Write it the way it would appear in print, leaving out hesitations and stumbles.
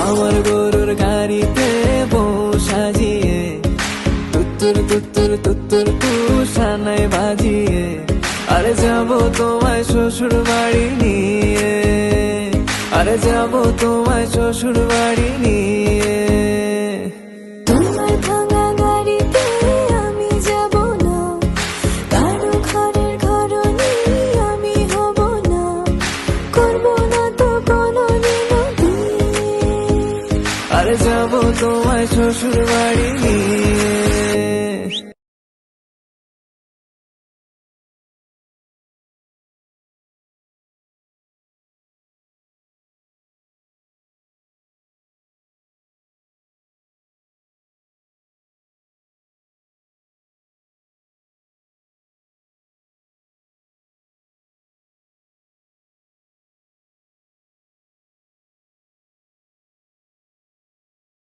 আমার গরুর গাড়িতে বউ সাজিয়ে তুত্তুর তুত্তুর তুত্তুর তুষানায় বাজিয়ে আরে যাব তোমায় শ্বশুর বাড়ি নিয়ে, আরে যাব তোমায় শ্বশুর বাড়ি নিয়ে। তোমার ভাঙা গাড়িতে আমি যাব না, কারো ঘরের ঘরনি আমি হব না, করব না তো কোনোদিনও বিয়ে। আরে যাব তোমায় শ্বশুর বাড়ি নিয়ে।